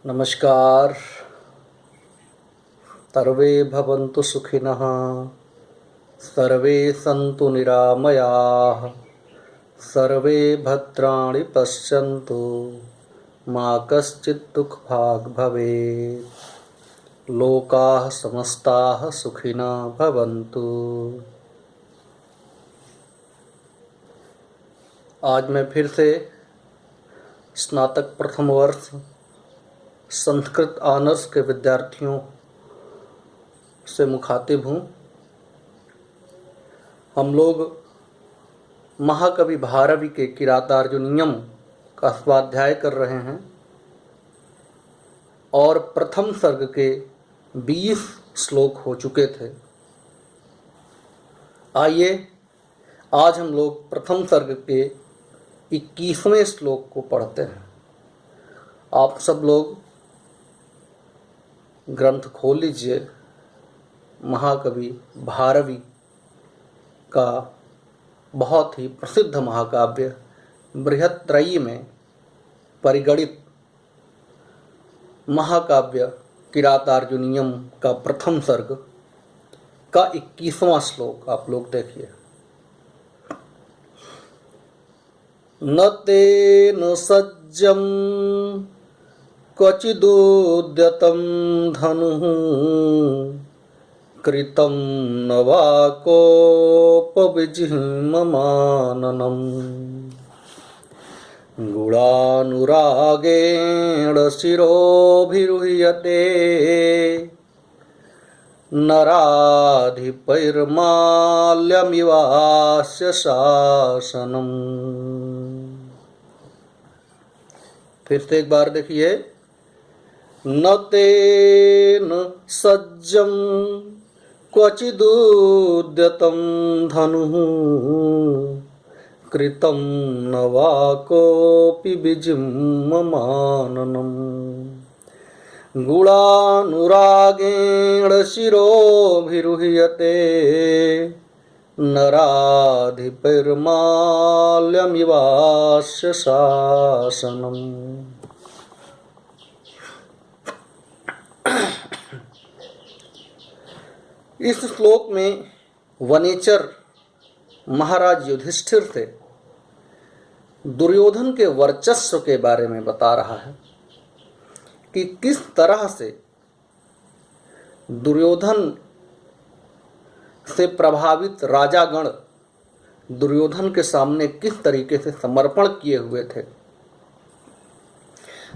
नमस्कार। सर्वे भवन्तु सुखिनः, सर्वे सन्तु निरामयाः, सर्वे भद्राणि पश्यन्तु, मा कश्चित् दुःखभाग् भवेत्। लोकाः समस्ताः सुखिनः भवन्तु। आज मैं फिर से स्नातक प्रथम वर्ष संस्कृत ऑनर्स के विद्यार्थियों से मुखातिब हूँ। हम लोग महाकवि भारवी के किरातार्जुनीयम का स्वाध्याय कर रहे हैं और प्रथम सर्ग के 20 श्लोक हो चुके थे। आइए आज हम लोग प्रथम सर्ग के 21वें श्लोक को पढ़ते हैं। आप सब लोग ग्रंथ खोल लीजिए। महाकवि भारवी का बहुत ही प्रसिद्ध महाकाव्य बृहत्त्रयी में परिगणित महाकाव्य किरातार्जुनीयम का प्रथम सर्ग का 21वां श्लोक आप लोग देखिए। न तेन सज्जम क्वचिदुद्यतं धनुः कृतं न वा कोपविजिह्वमाननम् गुणानुरागेण शिरोभिरुह्यते नराधिपैर्माल्यमिवास्य शासनम्। फिर से एक बार देखिए। न तेन सज्जं क्वचिदुद्यतं धनुः कृतं न वा कोऽपि विजिह्वमाननम् गुणानुरागेण शिरोभिरुह्यते नराधिपैर्माल्यमिवास्य शासनम्। इस श्लोक में वनेचर महाराज युधिष्ठिर से दुर्योधन के वर्चस्व के बारे में बता रहा है कि किस तरह से दुर्योधन से प्रभावित राजागण दुर्योधन के सामने किस तरीके से समर्पण किए हुए थे,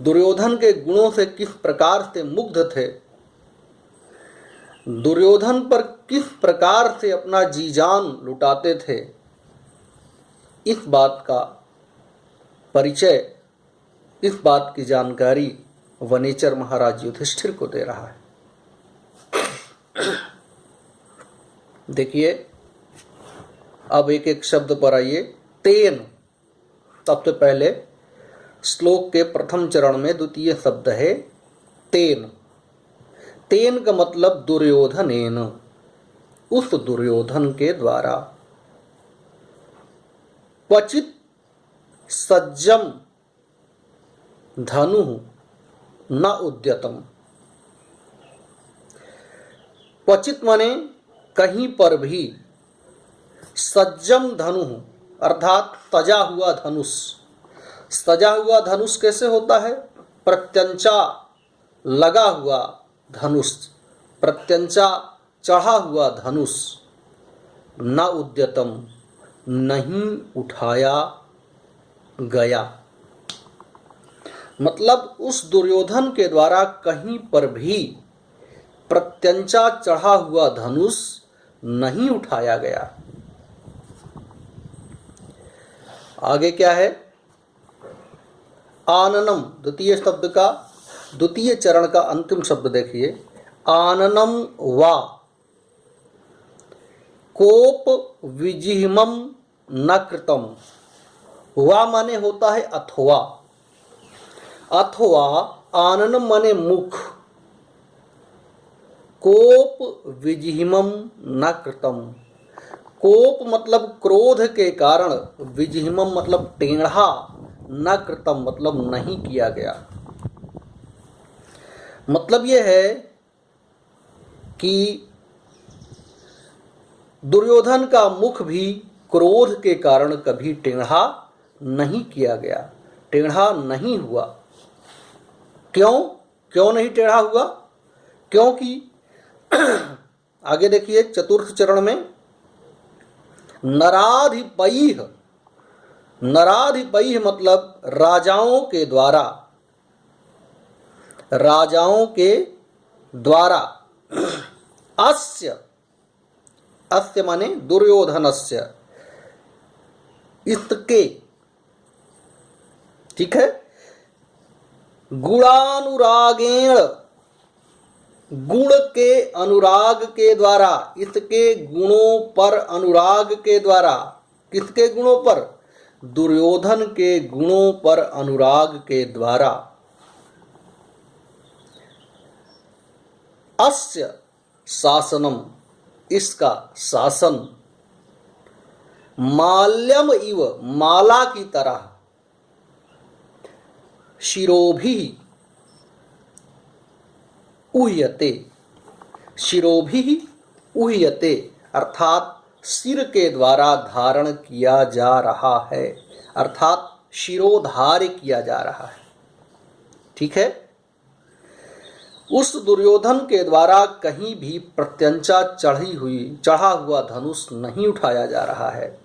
दुर्योधन के गुणों से किस प्रकार से मुग्ध थे, दुर्योधन पर किस प्रकार से अपना जी जान लुटाते थे। इस बात का परिचय, इस बात की जानकारी वनेचर महाराज युधिष्ठिर को दे रहा है। देखिए अब एक एक शब्द पर आइए। तेन, सबसे पहले श्लोक के प्रथम चरण में द्वितीय शब्द है तेन। तेन का मतलब दुर्योधनेन, उस दुर्योधन के द्वारा। क्वचित सज्जम धनु न उद्यतम। क्वचित माने कहीं पर भी, सज्जम धनु अर्थात सजा हुआ धनुष। सजा हुआ धनुष कैसे होता है? प्रत्यंचा लगा हुआ धनुष, प्रत्यंचा चढ़ा हुआ धनुष। न उद्यतम, नहीं उठाया गया, मतलब उस दुर्योधन के द्वारा कहीं पर भी प्रत्यंचा चढ़ा हुआ धनुष नहीं उठाया गया। आगे क्या है? आननम, द्वितीय शब्द का द्वितीय चरण का अंतिम शब्द देखिए। आननम वा कोप विजिह्वम न कृतम। वा माने होता है अथवा, अथवा आननम माने मुख, कोप विजिह्वम न कृतम। कोप मतलब क्रोध के कारण, विजिह्वम मतलब टेढ़ा, न कृतम मतलब नहीं किया गया। मतलब यह है कि दुर्योधन का मुख भी क्रोध के कारण कभी टेढ़ा नहीं किया गया, टेढ़ा नहीं हुआ। क्यों क्यों नहीं टेढ़ा हुआ? क्योंकि आगे देखिए चतुर्थ चरण में नराधिपैः, नराधिपैः मतलब राजाओं के द्वारा, राजाओं के द्वारा अस्य, अस्य माने दुर्योधनस्य, इसके, ठीक है, गुणानुरागेण, गुण के अनुराग के द्वारा, इसके गुणों पर अनुराग के द्वारा, किसके गुणों पर? दुर्योधन के गुणों पर अनुराग के द्वारा। अस्य शासनम, इसका शासन, माल्यम इव, माला की तरह, शिरोभिः उह्यते, शिरोभिः उह्यते अर्थात सिर के द्वारा धारण किया जा रहा है, अर्थात शिरोधार्य किया जा रहा है। ठीक है, उस दुर्योधन के द्वारा कहीं भी प्रत्यंचा चढ़ा हुआ धनुष नहीं उठाया जा रहा है,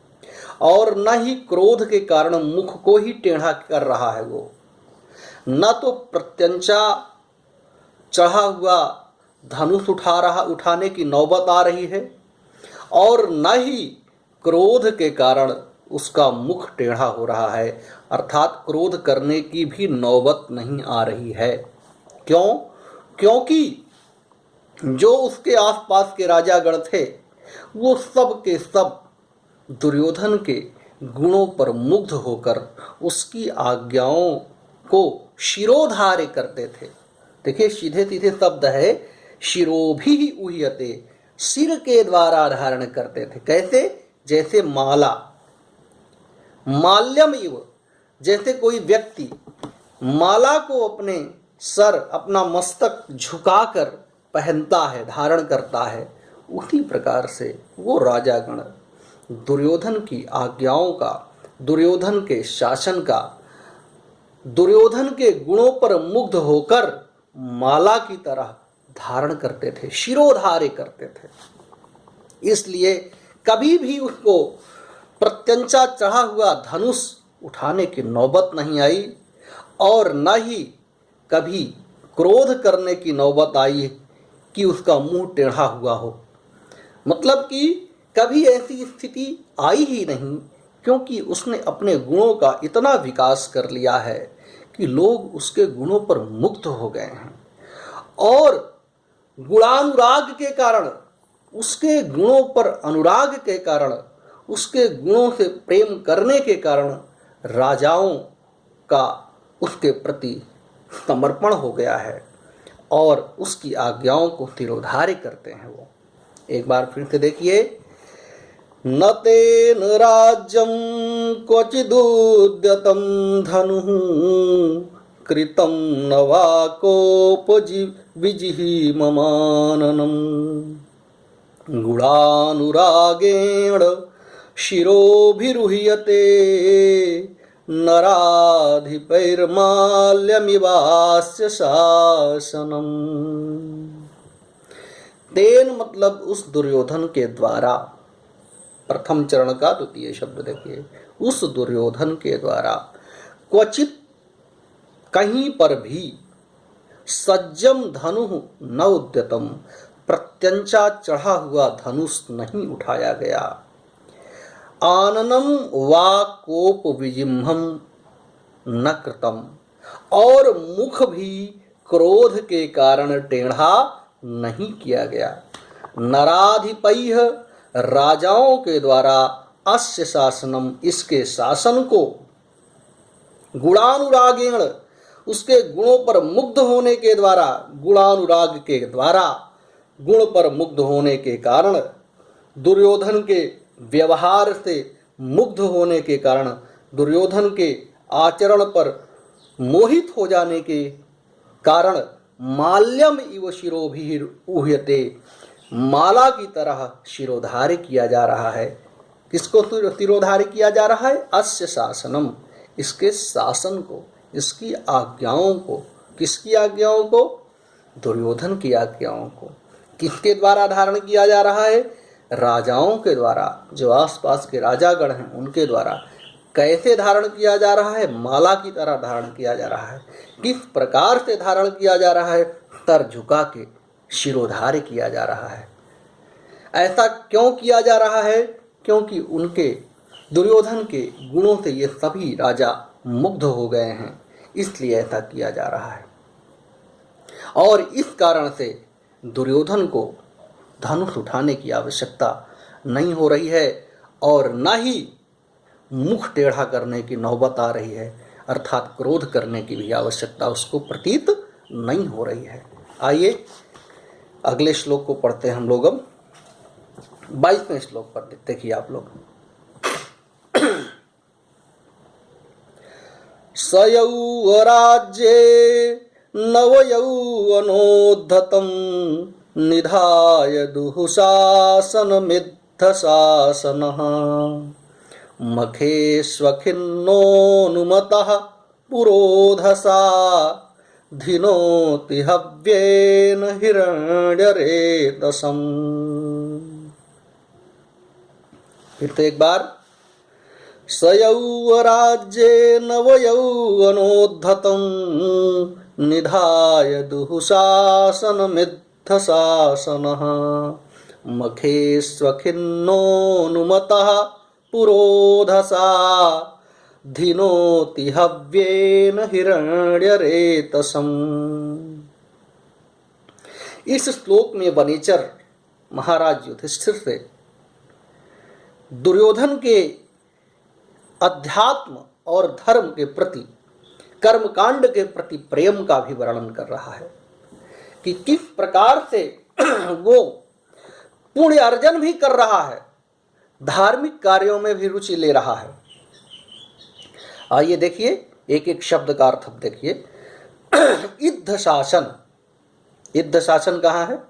और न ही क्रोध के कारण मुख को ही टेढ़ा कर रहा है वो। न तो प्रत्यंचा चढ़ा हुआ धनुष उठाने की नौबत आ रही है, और न ही क्रोध के कारण उसका मुख टेढ़ा हो रहा है, अर्थात क्रोध करने की भी नौबत नहीं आ रही है। क्यों? क्योंकि जो उसके आसपास के राजागण थे वो सब के सब दुर्योधन के गुणों पर मुग्ध होकर उसकी आज्ञाओं को शिरोधार्य करते थे। देखिए सीधे सीधे शब्द है, शिरोभिः उह्यते, सिर के द्वारा धारण करते थे। कैसे? जैसे माला, माल्यम इव, जैसे कोई व्यक्ति माला को अपने सर, अपना मस्तक झुकाकर पहनता है, धारण करता है, उसी प्रकार से वो राजागण दुर्योधन की आज्ञाओं का, दुर्योधन के शासन का, दुर्योधन के गुणों पर मुग्ध होकर माला की तरह धारण करते थे, शिरोधार्य करते थे। इसलिए कभी भी उसको प्रत्यंचा चढ़ा हुआ धनुष उठाने की नौबत नहीं आई, और न ही कभी क्रोध करने की नौबत आई कि उसका मुंह टेढ़ा हुआ हो। मतलब कि कभी ऐसी स्थिति आई ही नहीं, क्योंकि उसने अपने गुणों का इतना विकास कर लिया है कि लोग उसके गुणों पर मुग्ध हो गए हैं, और गुणानुराग के कारण, उसके गुणों पर अनुराग के कारण, उसके गुणों से प्रेम करने के कारण राजाओं का उसके प्रति समर्पण हो गया है, और उसकी आज्ञाओं को शिरोधार्य करते हैं वो। एक बार फिर से देखिए, न तेन राज्यं क्वचिदुद्यतं धनुः कृतं न वा कोपविजिहि ममाननं गुणानुरागेण शिरोभिरुह्यते नराधिपैर्माल्यमिवास्य शासनम्। तेन मतलब उस दुर्योधन के द्वारा, प्रथम चरण का द्वितीय शब्द देखिए, उस दुर्योधन के द्वारा क्वचित, कहीं पर भी, सज्जम धनु न उद्यतम, प्रत्यंचा चढ़ा हुआ धनुष नहीं उठाया गया, आननम वा कोप विजिह्वम न कृतम, और मुख भी क्रोध के कारण टेढ़ा नहीं किया गया। नराधिपैः, राजाओं के द्वारा, अस्य शासनम, इसके शासन को, गुणानुरागेण, उसके गुणों पर मुग्ध होने के द्वारा, गुणानुराग के द्वारा, गुण पर मुग्ध होने के कारण, दुर्योधन के व्यवहार से मुग्ध होने के कारण, दुर्योधन के आचरण पर मोहित हो जाने के कारण, माल्यम इव शिरोभिः उह्यते, माला की तरह शिरोधार्य किया जा रहा है। किसको शिरोधार्य किया जा रहा है? अस्य शासनम, इसके शासन को, इसकी आज्ञाओं को। किसकी आज्ञाओं को? दुर्योधन की आज्ञाओं को। किसके द्वारा धारण किया जा रहा है? राजाओं के द्वारा, जो आसपास के राजागण हैं उनके द्वारा। कैसे धारण किया जा रहा है? माला की तरह धारण किया जा रहा है। किस प्रकार से धारण किया जा रहा है? सर झुका के शिरोधार्य किया जा रहा है। ऐसा क्यों किया जा रहा है? क्योंकि उनके, दुर्योधन के गुणों से ये सभी राजा मुग्ध हो गए हैं, इसलिए ऐसा किया जा रहा है। और इस कारण से दुर्योधन को धनुष उठाने की आवश्यकता नहीं हो रही है और न ही मुख टेढ़ा करने की नौबत आ रही है, अर्थात क्रोध करने की भी आवश्यकता उसको प्रतीत नहीं हो रही है। आइए अगले श्लोक को पढ़ते हैं हम लोग। अब 22वें श्लोक पर देखिए आप लोग। सयौवराज्ये नवयौवनोद्धतं निधाय दुःशासनमिद्धशासनः मखेष्वखिन्नोऽनुमतः पुरोधसा धिनोति हव्येन हिरण्यरेतसम्। फिर तो एक बार। सयौवराज्ये नवयौवनोद्धतं निधाय दुःशासनमिद्धशासनः मखेष्वखिन्नोऽनुमतः पुरोधसा धिनोति हव्येन हिरण्यरेतसम्। इस श्लोक में वनेचर महाराज युधिष्ठिर से दुर्योधन के अध्यात्म और धर्म के प्रति, कर्मकांड के प्रति प्रेम का भी वर्णन कर रहा है कि किस प्रकार से वो पुण्य अर्जन भी कर रहा है, धार्मिक कार्यों में भी रुचि ले रहा है। आइए देखिए एक एक शब्द का अर्थ देखिए। इद्ध शासन, इद्ध शासन कहाँ है?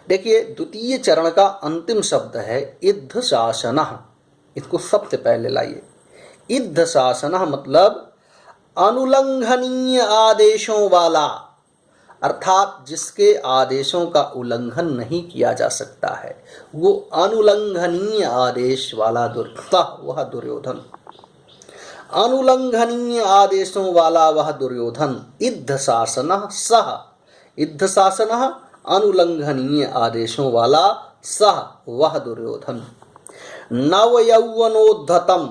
देखिए द्वितीय चरण का अंतिम शब्द है इद्ध शासनः। इसको सबसे पहले लाइए। इद्ध शासनः मतलब अनुलंघनीय आदेशों वाला, अर्थात जिसके आदेशों का उल्लंघन नहीं किया जा सकता है, वो अनुलंघनीय आदेश वाला वह दुर्योधन। अनुलंघनीय आदेशों वाला वह दुर्योधन। इद्ध शासनः सह, इद्ध शासनः अनुलंघनीय आदेशों वाला सह वह दुर्योधन। नवयौवनोद्धतम,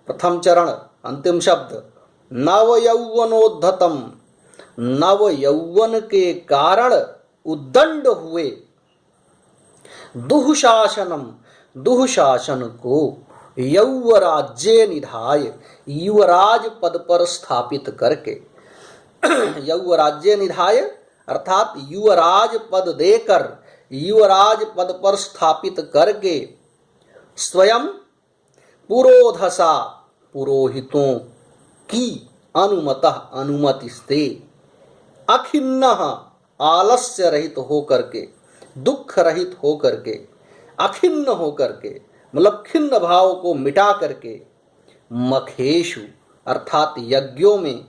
प्रथम चरण अंतिम शब्द नवयौवनोद्धतम, नव यौवन के कारण उद्दंड हुए। दुःशासनम, दुःशासन को यौवराज्ये निधाय, युवराज पद पर स्थापित करके। यौवराज्ये निधाय अर्थात युवराज पद देकर, युवराज पद पर स्थापित करके स्वयं पुरोधसा, पुरोहितों की अनुमतः, अनुमति से अखिन्न, आलस्य रहित होकर के, दुख रहित होकर के, अखिन्न होकर के मतलब खिन्न भाव को मिटा करके, मखेशु अर्थात यज्ञों में,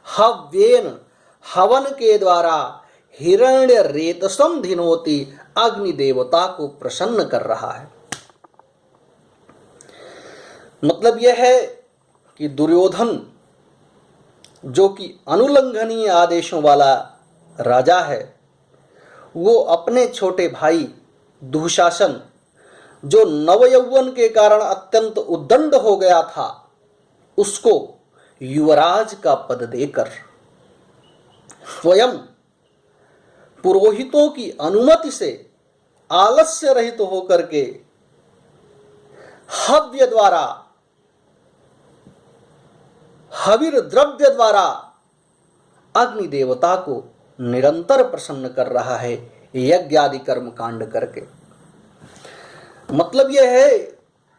हव्येन हवन के द्वारा, हिरण्य रेतसम धिनोति अग्नि देवता को प्रसन्न कर रहा है। मतलब यह है कि दुर्योधन जो कि अनुलंघनीय आदेशों वाला राजा है, वो अपने छोटे भाई दुःशासन जो नवयौवन के कारण अत्यंत उद्दंड हो गया था, उसको युवराज का पद देकर स्वयं पुरोहितों की अनुमति से आलस्य रहित होकर के हव्य द्वारा, हविर द्रव्य द्वारा अग्नि देवता को निरंतर प्रसन्न कर रहा है, यज्ञ आदि कर्म कांड करके। मतलब यह है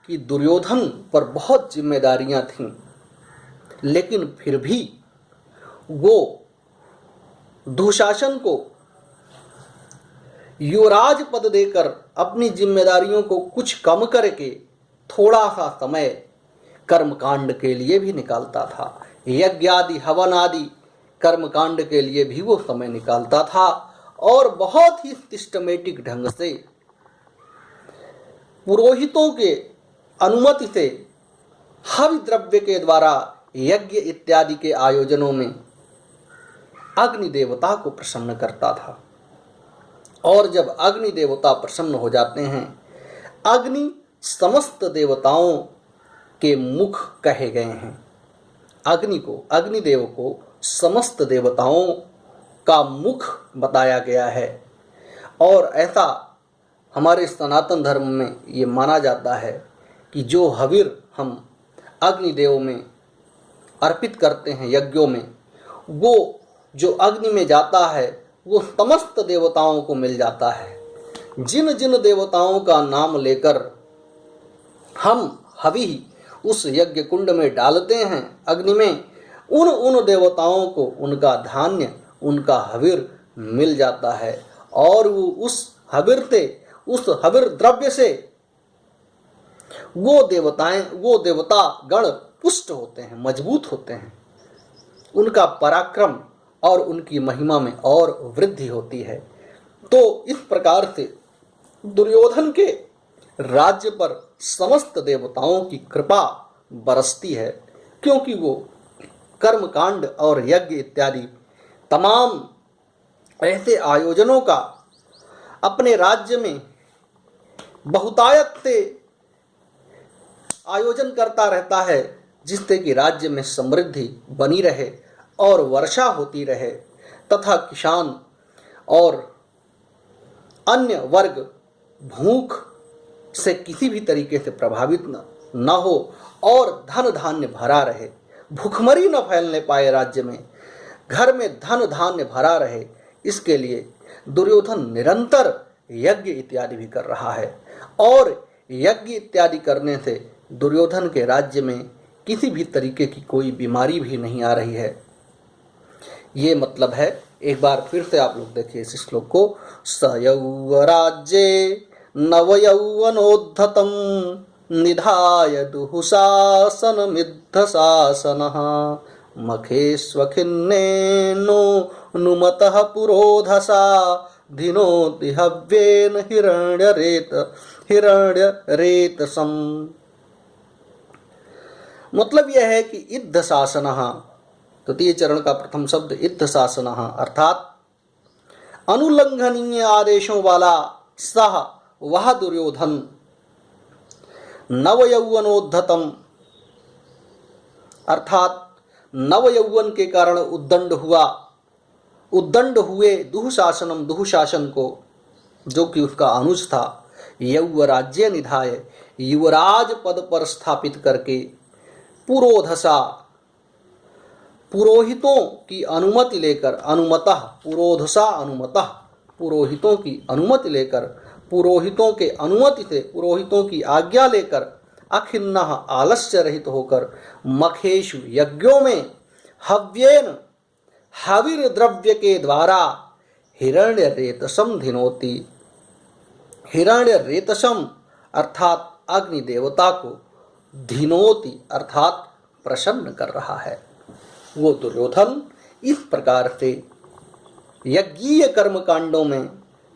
कि दुर्योधन पर बहुत जिम्मेदारियां थीं, लेकिन फिर भी वो दुशासन को युवराज पद देकर अपनी जिम्मेदारियों को कुछ कम करके थोड़ा सा समय कर्मकांड के लिए भी निकालता था। यज्ञ आदि हवन आदि कर्मकांड के लिए भी वो समय निकालता था और बहुत ही सिस्टमेटिक ढंग से पुरोहितों के अनुमति से हवि द्रव्य के द्वारा यज्ञ इत्यादि के आयोजनों में अग्नि देवता को प्रसन्न करता था। और जब अग्नि देवता प्रसन्न हो जाते हैं, अग्नि समस्त देवताओं के मुख कहे गए हैं। अग्निदेव को समस्त देवताओं का मुख बताया गया है और ऐसा हमारे सनातन धर्म में ये माना जाता है कि जो हविर हम अग्निदेव में अर्पित करते हैं यज्ञों में, वो जो अग्नि में जाता है वो समस्त देवताओं को मिल जाता है। जिन जिन देवताओं का नाम लेकर हम हवि उस यज्ञ कुंड में डालते हैं अग्नि में, उन देवताओं को उनका धान्य, उनका हविर मिल जाता है और वो उस हविर द्रव्य से वो देवता गण पुष्ट होते हैं, मजबूत होते हैं। उनका पराक्रम और उनकी महिमा में और वृद्धि होती है। तो इस प्रकार से दुर्योधन के राज्य पर समस्त देवताओं की कृपा बरसती है, क्योंकि वो कर्मकांड और यज्ञ इत्यादि तमाम ऐसे आयोजनों का अपने राज्य में बहुतायत से आयोजन करता रहता है, जिससे कि राज्य में समृद्धि बनी रहे और वर्षा होती रहे तथा किसान और अन्य वर्ग भूख से किसी भी तरीके से प्रभावित न हो और धन धान्य भरा रहे, भूखमरी न फैलने पाए, राज्य में घर में धन धान्य भरा रहे। इसके लिए दुर्योधन निरंतर यज्ञ इत्यादि भी कर रहा है और यज्ञ इत्यादि करने से दुर्योधन के राज्य में किसी भी तरीके की कोई बीमारी भी नहीं आ रही है। ये मतलब है। एक बार फिर से आप लोग देखिए इस श्लोक को। सयौवराज्ये नवयौवनोद्धतं निधाय दुःशासनमिद्धशासनः मखेष्वखिन्नेनो नुमतः पुरोधसा धिनोति हव्येन हिरण्यरेतसम्। मतलब यह है कि इद्ध शासनः, तृतीय चरण का प्रथम शब्द इद्ध शासनः अर्थात अनुल्लंघनीय आदेशों वाला सह वह दुर्योधन नवयौवनोद्धतम अर्थात नवयौवन के कारण उद्दंड हुए दुःशासन को, जो कि उसका अनुज था, यौवराज्य निधाय युवराज पद पर स्थापित करके पुरोधसा पुरोहितों की अनुमति लेकर, अनुमतः पुरोधसा अनुमतः पुरोहितों की अनुमति लेकर, पुरोहितों के अनुमति से, पुरोहितों की आज्ञा लेकर, अखिन्नः आलस्य रहित होकर, मखेषु यज्ञों में, हव्येन हविर द्रव्य के द्वारा, हिरण्य रेतसम धिनोति, हिरण्य रेतसम अर्थात अग्नि देवता को, धिनोति अर्थात प्रसन्न कर रहा है। वो दुर्योधन इस प्रकार से यज्ञीय कर्मकांडों में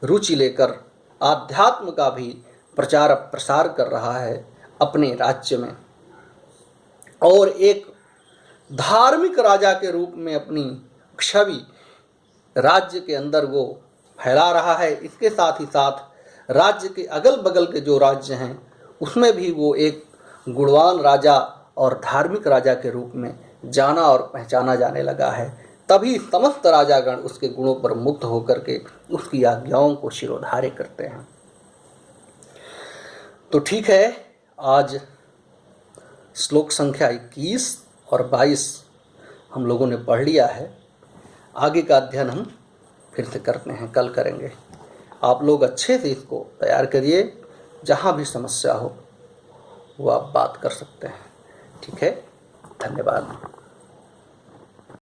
रुचि लेकर आध्यात्म का भी प्रचार प्रसार कर रहा है अपने राज्य में और एक धार्मिक राजा के रूप में अपनी छवि राज्य के अंदर वो फैला रहा है। इसके साथ ही साथ राज्य के अगल बगल के जो राज्य हैं उसमें भी वो एक गुणवान राजा और धार्मिक राजा के रूप में जाना और पहचाना जाने लगा है। तभी समस्त राजागण उसके गुणों पर मुग्ध होकर के उसकी आज्ञाओं को शिरोधार्य करते हैं। तो ठीक है, आज श्लोक संख्या 21 और 22 हम लोगों ने पढ़ लिया है। आगे का अध्ययन हम फिर से करते हैं, कल करेंगे। आप लोग अच्छे से इसको तैयार करिए, जहाँ भी समस्या हो वो आप बात कर सकते हैं। ठीक है, धन्यवाद।